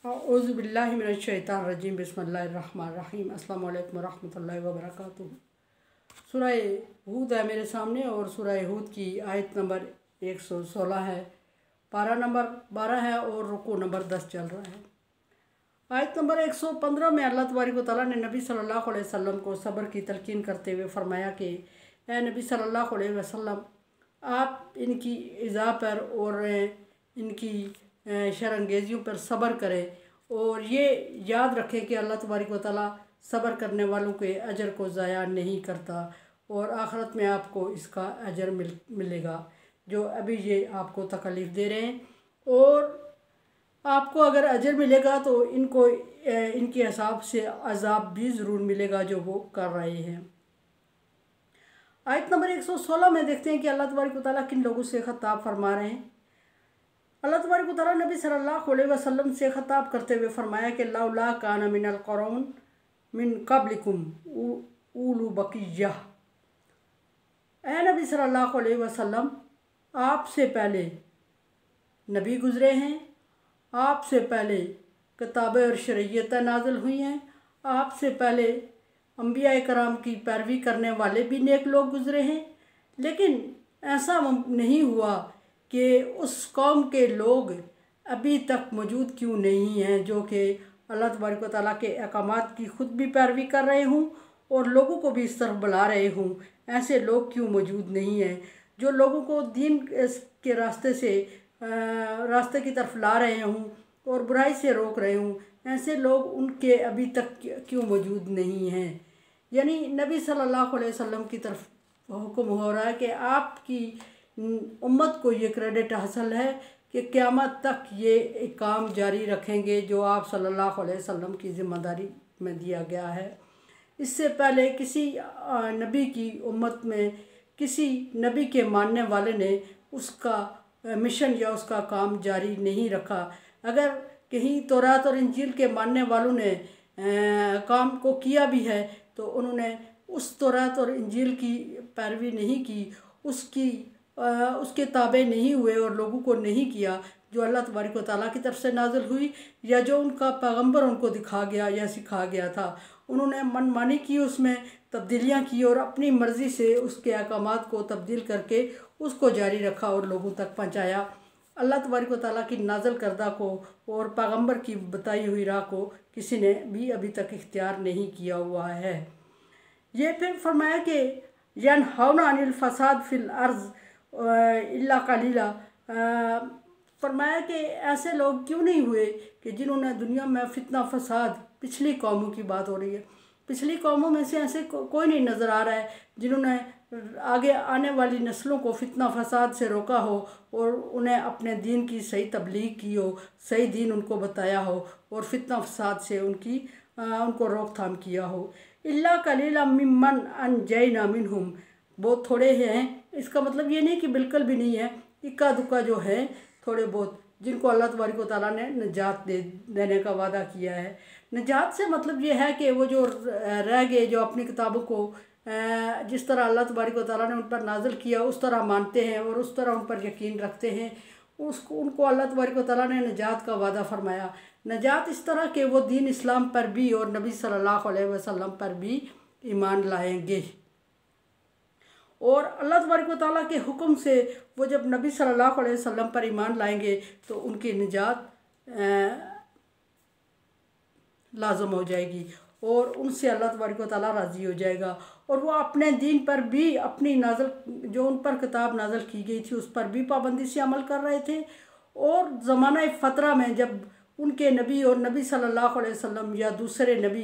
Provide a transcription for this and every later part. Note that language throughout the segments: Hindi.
औज़ुबिल्लाहिमिनश्शैतानिर्रजीम बिस्मिल्लाहिर्रहमानिर्रहीम अस्सलामु अलैकुम वरहमतुल्लाहि वबरकातुहू। सूरह हूद है मेरे सामने और सूरह हूद की आयत नंबर 116 है, पारा नंबर 12 है और रुकू नंबर 10 चल रहा है। आयत नंबर 115 में अल्लाह तबारक व तआला ने नबी सल्लल्लाहु अलैहि वसल्लम को सब्र की तलकीन करते हुए फरमाया कि ए नबी सल्लल्लाहु अलैहि वसल्लम, आप इनकी इज़ा पर और इनकी शरंगेज़ियों पर सब्र करें और ये याद रखें कि अल्लाह तबारक व तआला सब्र करने वालों के अजर को ज़ाया नहीं करता और आखिरत में आपको इसका अजर मिलेगा जो अभी ये आपको तकलीफ़ दे रहे हैं। और आपको अगर अजर मिलेगा तो इनको इनके हिसाब से अज़ाब भी ज़रूर मिलेगा जो वो कर रहे हैं। आयत नंबर 116 में देखते हैं कि अल्लाह तबारक व तआला किन लोगों से ख़िताब फरमा रहे हैं। अल्लाह तबारक व तआला नबी सल्लल्लाहु अलैहि वसल्लम से ख़िताब करते हुए फरमाया कि लौला कान मिनल क़ुरून मिन क़ब्लिकुम उलू बक़िय्या। ए नबी सल्लल्लाहु अलैहि वसल्लम, आपसे पहले नबी गुज़रे हैं, आपसे पहले किताबें और शरीयतें नाज़िल हुई हैं, आपसे पहले अंबिया कराम की पैरवी करने वाले भी नेक लोग गुज़रे हैं, लेकिन ऐसा नहीं हुआ कि उस कौम के लोग अभी तक मौजूद क्यों नहीं हैं जो कि अल्लाह तबारक व तआला के अहकामात की ख़ुद भी पैरवी कर रहे हों और लोगों को भी इस तरफ बुला रहे हों। ऐसे लोग क्यों मौजूद नहीं हैं जो लोगों को दीन के रास्ते की तरफ ला रहे हों और बुराई से रोक रहे हों। ऐसे लोग उनके अभी तक क्यों मौजूद नहीं हैं। यानी नबी सल्लल्लाहु अलैहि वसल्लम की तरफ हुक्म हो रहा है कि आपकी उम्मत को ये क्रेडिट हासिल है कि क़यामत तक ये एक काम जारी रखेंगे जो आप सल्लल्लाहु अलैहि वसल्लम की ज़िम्मेदारी में दिया गया है। इससे पहले किसी नबी की उम्मत में किसी नबी के मानने वाले ने उसका मिशन या उसका काम जारी नहीं रखा। अगर कहीं तौरात और इंजील के मानने वालों ने काम को किया भी है तो उन्होंने उस तौरात और इंजील की पैरवी नहीं की, उसके ताबे नहीं हुए और लोगों को नहीं किया जो अल्लाह तबारक व तआला की तरफ से नाज़िल हुई या जो उनका पैगंबर उनको दिखा गया या सिखा गया था। उन्होंने मनमानी की, उसमें तब्दीलियाँ की और अपनी मर्ज़ी से उसके अहकामात को तब्दील करके उसको जारी रखा और लोगों तक पहुँचाया। अल्लाह तबारक व तआला की नाज़िल करदा को और पैगंबर की बताई हुई राह को किसी ने भी अभी तक इख्तियार नहीं किया हुआ है। ये फिर फरमाया कि यनहौना अनिल फ़साद फ़िल अर्ज़ इल्ला कलीला। फरमाया कि ऐसे लोग क्यों नहीं हुए कि जिन्होंने दुनिया में फितना फसाद, पिछली कौमों की बात हो रही है, पिछली कौमों में से ऐसे कोई नहीं नज़र आ रहा है जिन्होंने आगे आने वाली नस्लों को फितना फसाद से रोका हो और उन्हें अपने दीन की सही तबलीग की हो, सही दीन उनको बताया हो और फितना फसाद से उनको रोकथाम किया हो। इल्ला कलीला मिम्मन अनजैना मिनहुम, बहुत थोड़े हैं। इसका मतलब ये नहीं कि बिल्कुल भी नहीं है, इक्का दुक्का जो है थोड़े बहुत जिनको अल्लाह तबारक व तआला ने निजात देने का वादा किया है। निजात से मतलब ये है कि वो जो रह गए, जो अपनी किताबों को जिस तरह अल्लाह तबारक व तआला ने उन पर नाज़िल किया उस तरह मानते हैं और उस तरह उन पर यकीन रखते हैं, उनको अल्लाह तबारक व तआला ने निजात का वादा फरमाया। निजात इस तरह के वो दीन इस्लाम पर भी और नबी सल्लल्लाहु अलैहि वसल्लम पर भी ईमान लाएंगे और अल्लाह तबारक व तआला के हुक्म से वो जब नबी सल्लल्लाहु अलैहि वसल्लम पर ईमान लाएंगे तो उनकी निजात लाजम हो जाएगी और उनसे अल्लाह तबारक व तआला राज़ी हो जाएगा और वो अपने दीन पर भी अपनी जो उन पर किताब नाज़िल की गई थी उस पर भी पाबंदी से अमल कर रहे थे। और ज़माना फ़तरा में जब उनके नबी और नबी सल्लल्लाहु अलैहि वसल्लम या दूसरे नबी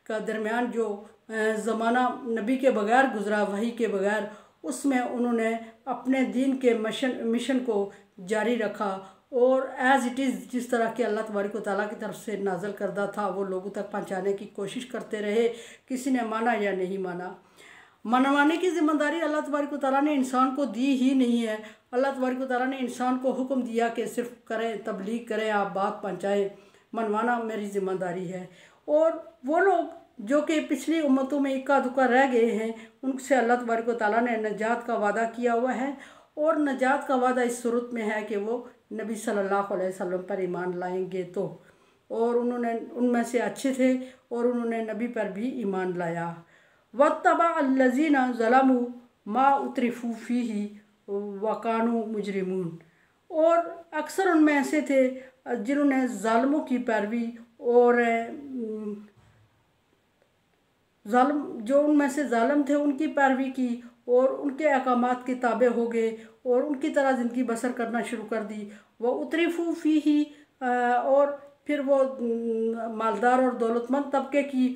का दरमियान जो ज़माना नबी के बगैर गुज़रा, वही के बगैर, उसमें उन्होंने अपने दीन के मिशन को जारी रखा और एज़ इट इज़ जिस तरह के अल्लाह तबारक व तआला की तरफ से नाज़िल करदा था वो लोगों तक पहुँचाने की कोशिश करते रहे। किसी ने माना या नहीं माना, मनवाने की ज़िम्मेदारी अल्लाह तबारक व तआला ने इंसान को दी ही नहीं है। अल्लाह तबारक व तआला ने इंसान को हुक्म दिया कि सिर्फ करें, तबलीग करें, आप बात पहुँचाएँ, मनवाना मेरी ज़िम्मेदारी है। और वो लोग जो कि पिछली उम्मतों में इक्का दुक्का रह गए हैं उनसे अल्लाह तबारक व तआला ने नजात का वादा किया हुआ है और नजात का वादा इस सूरत में है कि वो नबी सल्लल्लाहु अलैहि वसल्लम पर ईमान लाएंगे तो और उन्होंने उनमें से अच्छे थे और उन्होंने नबी पर भी ईमान लाया। वत्तबा अल्लज़ीना ज़लमू मा उतरिफू फ़ीही वकानू मुजरिमून, और अक्सर उनमें ऐसे थे जिन्होंने ज़ालिमों की पैरवी और जो उनमें से ज़ालिम थे उनकी पैरवी की और उनके अहकामात के ताबे हो गए और उनकी तरह ज़िंदगी बसर करना शुरू कर दी। वह उतरिफू फ़ीही, और फिर वो मालदार और दौलतमंद तबके की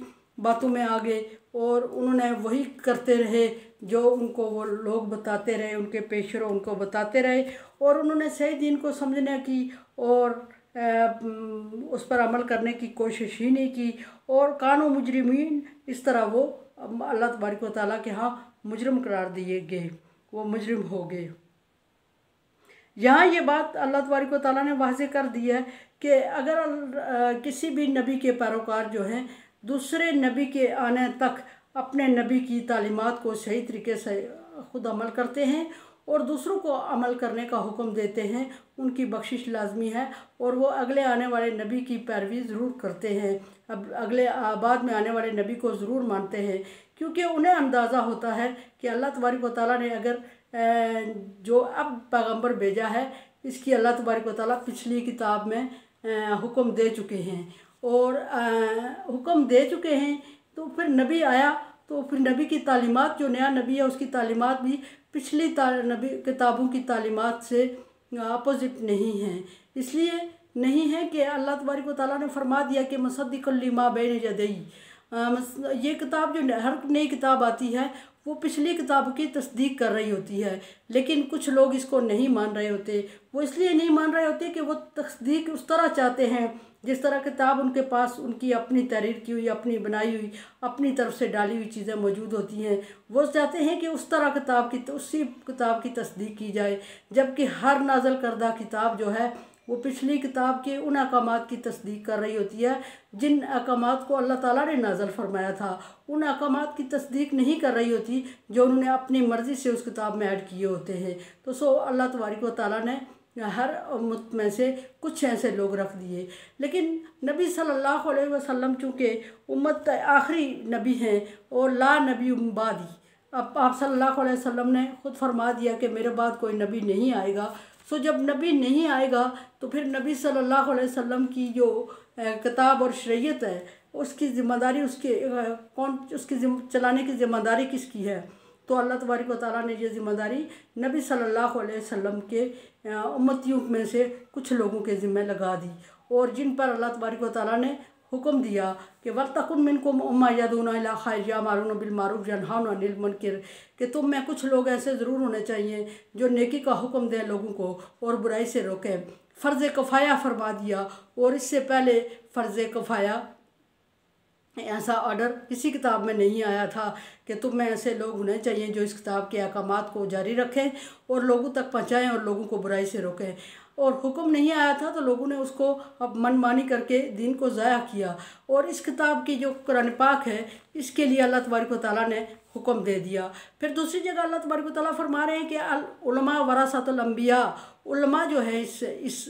बातों में आ गए और उन्होंने वही करते रहे जो उनको वो लोग बताते रहे, उनके पेशरों उनको बताते रहे, और उन्होंने सही दीन को समझने की और उस पर अमल करने की कोशिश ही नहीं की, और कानू मुजरिमीन, इस तरह वो अल्लाह तबारक व तआला के यहाँ मुजरिम करार दिए गए, वो मुजरिम हो गए। यहाँ ये बात अल्लाह तबारक व तआला ने वाज़ेह कर दी है कि अगर किसी भी नबी के पैरोकार जो हैं दूसरे नबी के आने तक अपने नबी की तालीमात को सही तरीके से ख़ुद अमल करते हैं और दूसरों को अमल करने का हुक्म देते हैं, उनकी बख्शिश लाजमी है और वो अगले आने वाले नबी की पैरवी ज़रूर करते हैं, अब अगले बाद में आने वाले नबी को ज़रूर मानते हैं, क्योंकि उन्हें अंदाज़ा होता है कि अल्लाह तबारक व तआला ने अगर जो अब पैगंबर भेजा है इसकी अल्लाह तबारक व तआला पिछली किताब में हुक्म दे चुके हैं और हुक्म दे चुके हैं, तो फिर नबी आया तो फिर नबी की तालीमात, जो नया नबी है उसकी तालीमात भी पिछली नबी किताबों की तालीमात से अपोजिट नहीं है। इसलिए नहीं है कि अल्लाह तबारक व तआला ने फरमा दिया कि मुसद्दिक़ल लिमा बैन यदैहि, ये किताब जो हर नई किताब आती है वो पिछली किताब की तस्दीक कर रही होती है, लेकिन कुछ लोग इसको नहीं मान रहे होते। वो इसलिए नहीं मान रहे होते कि वो तस्दीक उस तरह चाहते हैं जिस तरह किताब उनके पास उनकी अपनी तहरीर की हुई, अपनी बनाई हुई, अपनी तरफ से डाली हुई चीज़ें मौजूद होती हैं। वो चाहते हैं कि उस तरह किताब की, उसी किताब की तस्दीक की जाए, जबकि हर नाज़िल करदा किताब जो है वो पिछली किताब के उन अहकामात की तस्दीक कर रही होती है जिन अहकामात को अल्लाह ताला ने नाज़िल फरमाया था। उन अहकामात की तस्दीक नहीं कर रही होती जो उन्होंने अपनी मर्ज़ी से उस किताब में ऐड किए होते हैं। तो अल्लाह तबारक व तआला ने हर उम्मत में से कुछ ऐसे लोग रख दिए, लेकिन नबी सल्लल्लाहु अलैहि वसल्लम चूँकि उम्मत आखिरी नबी हैं और ला नबी बादी, अब आप सल्लल्लाहु अलैहि वसल्लम ने ख़ुद फरमा दिया कि मेरे बाद कोई नबी नहीं आएगा। सो जब नबी नहीं आएगा तो फिर नबी सल्लल्लाहु अलैहि वसल्लम की जो किताब और शरीयत है उसकी ज़िम्मेदारी उसकी चलाने की ज़िम्मेदारी किसकी है? तो अल्लाह तबारक व तआला ने ये ज़िम्मेदारी नबी सल्लल्लाहु अलैहि वसल्लम के उम्मतियों में से कुछ लोगों के ज़िम्मे लगा दी, और जिन पर अल्लाह तबारक व तआला ने हुक्म दिया कि वल्तकुन मिनकुम उम्मा यदूना इला खैर यअमुरूना बिल मारूफ वयनहौना अनिल मुनकर, कि तुम में कुछ लोग ऐसे ज़रूर होने चाहिए जो नेकी का हुक्म दें लोगों को और बुराई से रोकें। फ़र्ज़ कफ़ाया फरमा दिया, और इससे पहले फ़र्ज़ कफ़ाया ऐसा ऑर्डर किसी किताब में नहीं आया था कि तुम में ऐसे लोग होने चाहिए जो इस किताब के अहकामात को जारी रखें और लोगों तक पहुँचाएँ और लोगों को बुराई से रोकें, और हुक्म नहीं आया था तो लोगों ने उसको अब मनमानी करके दीन को ज़ाया किया। और इस किताब की जो कुरान पाक है इसके लिए अल्लाह तबारक व तआला ने हुक्म दे दिया। फिर दूसरी जगह अल्लाह तबारक व तआला फरमा रहे हैं कि अल उलमा वरासतुल अंबिया, उलमा जो है इस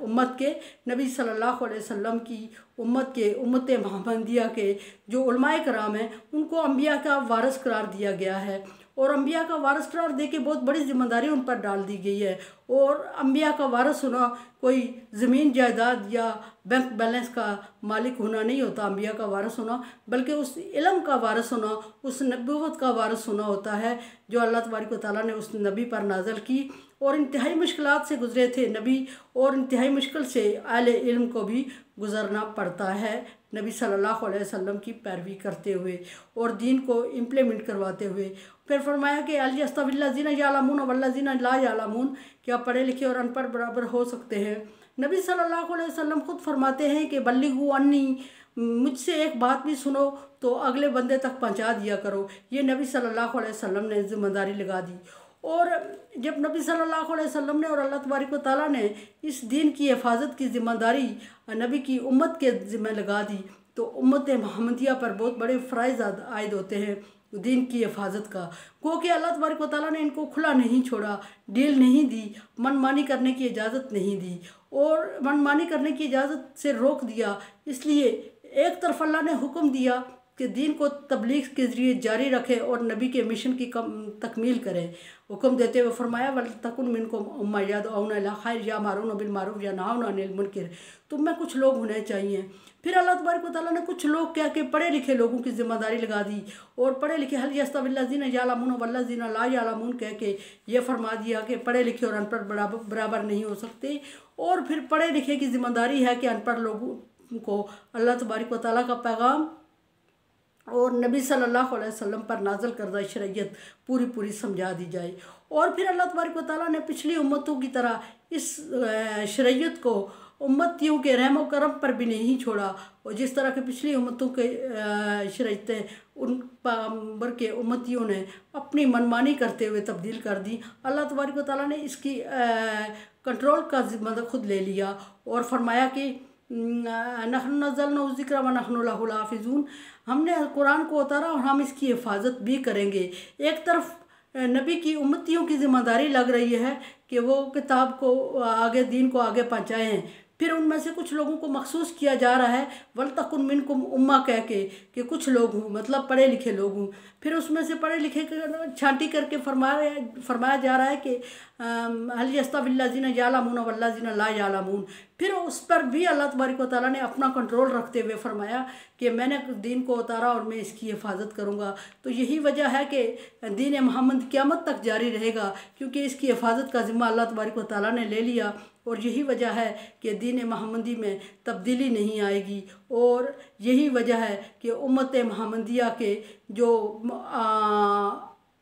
उम्मत के, नबी सल्लल्लाहु अलैहि वसल्लम की उम्मत मोहम्मदिया के जो उलमाए कराम हैं उनको अंबिया का वारिस करार दिया गया है, और अंबिया का वारिस करार दे के बहुत बड़ी जिम्मेदारी उन पर डाल दी गई है। और अंबिया का वारिस होना कोई ज़मीन जायदाद या बैंक बैलेंस का मालिक होना नहीं होता अंबिया का वारिस होना, बल्कि उस इल्म का वारिस होना, उस नबूवत का वारिस होना होता है जो अल्लाह तबारक व तआला ने उस नबी पर नाज़िल की। और इंतहाई मुश्किलात से गुज़रे थे नबी, और इंतहाई मुश्किल से अहले इल्म को भी गुज़रना पड़ता है नबी सल्लल्लाहु अलैहि वसल्लम की पैरवी करते हुए और दीन को इम्प्लीमेंट करवाते हुए। फिर फरमाया कि अल यस्तविल्लज़ीना यअलमून वल्लज़ीना ला यअलमून, क्या पढ़े लिखे और अनपढ़ बराबर हो सकते हैं? नबी सल्लल्लाहु अलैहि वसल्लम खुद फरमाते हैं कि बल्लिगू अन्नी, मुझसे एक बात भी सुनो तो अगले बंदे तक पहुंचा दिया करो। ये नबी सल्लल्लाहु अलैहि वसल्लम ने जिम्मेदारी लगा दी। और जब नबी सल्लल्लाहु अलैहि वसल्लम ने और अल्लाह तबारक व तआला ने इस दीन की हिफाजत की ज़िम्मेदारी नबी की उम्मत के ज़िम्मे लगा दी तो उम्मत मोहम्मदिया पर बहुत बड़े फ़राइज़ आयद होते हैं। दीन की हिफाजत का। गो कि अल्लाह तबारक व तआला ने इनको खुला नहीं छोड़ा, डील नहीं दी, मनमानी करने की इजाज़त नहीं दी और मनमानी करने की इजाज़त से रोक दिया। इसलिए एक तरफ अल्लाह ने हुक्म दिया कि दीन को तबलीग के ज़रिए जारी रखें और नबी के मिशन की तकमील करें। हुक्म देते हुए फरमाया वलतकुन मिनकुम उम्मा यदऊना इला खैर यामरूना बिल मारूफ यनहाउना अनिल मुनकर। तुम में कुछ लोग होने चाहिए। फिर अल्लाह तबारक व तआला ने कुछ लोग क्या कि पढ़े लिखे लोगों की जिम्मेदारी लगा दी और पढ़े लिखे हल यस्तविल्लज़ीना यअलमून वल्लज़ीना ला यअलमून कह के ये फरमा दिया कि पढ़े लिखे और अनपढ़ बराबर नहीं हो सकते। और फिर पढ़े लिखे की जिम्मेदारी है कि अनपढ़ लोगों को अल्लाह तबारक व तआला का पैगाम और नबी सल्लल्लाहु अलैहि वसल्लम पर नाज़िल करदा शरीयत पूरी समझा दी जाए। और फिर अल्लाह तबारक व तआला ने पिछली उम्मतों की तरह इस शरीयत को उम्मतियों के रहमो करम पर भी नहीं छोड़ा और जिस तरह के पिछली उम्मतों के शरीयतें उन पैगंबर के उम्मतियों ने अपनी मनमानी करते हुए तब्दील कर दी। अल्लाह तबारक व तआला ने इसकी कंट्रोल का जिम्मा खुद ले लिया और फरमाया कि नहनु नज़्ज़लना ज़िक्र व नहनु लहु हाफ़िज़ून। हमने कुरान को उतारा और हम इसकी हिफाजत भी करेंगे। एक तरफ नबी की उम्मतियों की जिम्मेदारी लग रही है कि वो किताब को आगे दीन को आगे पहुँचाएँ। फिर उनमें से कुछ लोगों को मखसूस किया जा रहा है वलतकुन मिनकुम उम्मा कह के कि कुछ लोग हों मतलब पढ़े लिखे लोग हों। फिर उसमें से पढ़े लिखे छांटी करके फरमाया जा रहा है कि हल यस्तविल्लज़ीना यअलमून वल्लज़ीना ला यअलमून। फिर उस पर भी अल्लाह तबारक व तआला ने अपना कंट्रोल रखते हुए फरमाया कि मैंने दीन को उतारा और मैं इसकी हिफाजत करूँगा। तो यही वजह है कि दीन मोहम्मद क़यामत तक जारी रहेगा क्योंकि इसकी हिफाजत का ज़िम्मा अल्लाह तबारक व तआला ने ले लिया। और यही वजह है कि दीन मोहम्मदी में तब्दीली नहीं आएगी और यही वजह है कि उम्मत मोहम्मदिया के जो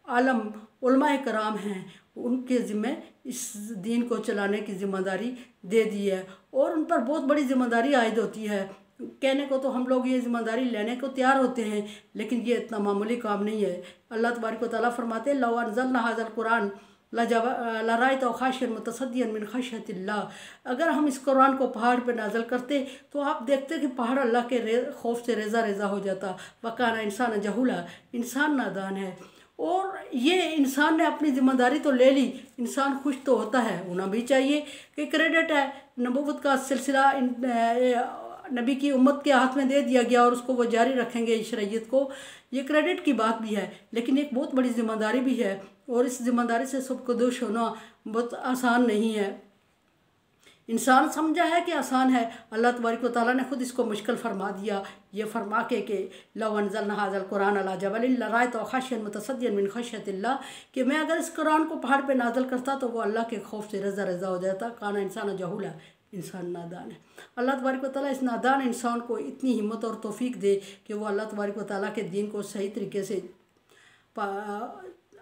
आलम उलमाए कराम हैं उनके ज़िम्मे इस दीन को चलाने की ज़िम्मेदारी दे दी है और उन पर बहुत बड़ी ज़िम्मेदारी आयद होती है। कहने को तो हम लोग ये ज़िम्मेदारी लेने को तैयार होते हैं लेकिन ये इतना मामूली काम नहीं है। अल्लाह तबारक व तआला फरमाते हैं लौ अनज़लना हाज़ल कुरान लरायतहु खाशिअन मुतसद्दिअन मिन खश्यतिल्लाह। अगर हम इस कुरान को पहाड़ पर नाज़िल करते तो आप देखते कि पहाड़ अल्लाह के खौफ से रेज़ा हो जाता। वकाना इंसान जहूला, इंसान नादान है। और ये इंसान ने अपनी ज़िम्मेदारी तो ले ली, इंसान खुश तो होता है, होना भी चाहिए कि क्रेडिट है नबूवत का सिलसिला नबी की उम्मत के हाथ में दे दिया गया और उसको वो जारी रखेंगे इस शरीयत को, ये क्रेडिट की बात भी है लेकिन एक बहुत बड़ी ज़िम्मेदारी भी है और इस ज़िम्मेदारी से सबको दोष होना बहुत आसान नहीं है। इंसान समझा है कि आसान है, अल्लाह तबारक व तआला ने खुद इसको मुश्किल फरमा दिया ये फरमा के कि लौ अनज़लना हाज़ल कुरान अला जबलिन लरायतहु खाशिअन मुतसद्दिअन मिन खश्यतिल्लाह कि मैं अगर इस कुरान को पहाड़ पे नाज़िल करता तो वो अल्लाह के खौफ से रेज़ा हो जाता। काना इंसान जहूला, इंसान नादान है। अल्लाह तबारक व तआला इस नादान इंसान को इतनी हिम्मत और तौफीक दे कि वो अल्लाह तबारक व तआला के दीन को सही तरीके से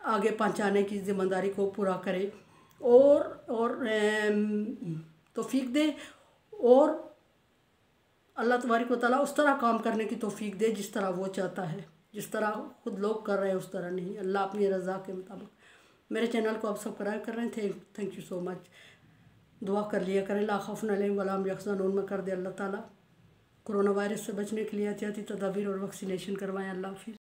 आगे पहुँचाने की ज़िम्मेदारी को पूरा करे और तौफीक दे और अल्लाह तबारक व तआला उस तरह काम करने की तौफीक दे जिस तरह वो चाहता है। जिस तरह खुद लोग कर रहे हैं उस तरह नहीं, अल्लाह अपनी रज़ा के मुताबिक। मेरे चैनल को आप सब्सक्राइब कर रहे हैं, थैंक यू सो मच। दुआ कर लिया करें ला खौफुन अलैहिम वला हुम यहज़नून में कर दे अल्लाह ताला। कोरोना वायरस से बचने के लिए एहतियाती तदाबीर और वैक्सीनेशन करवाएं। अल्लाह हाफ़िज़।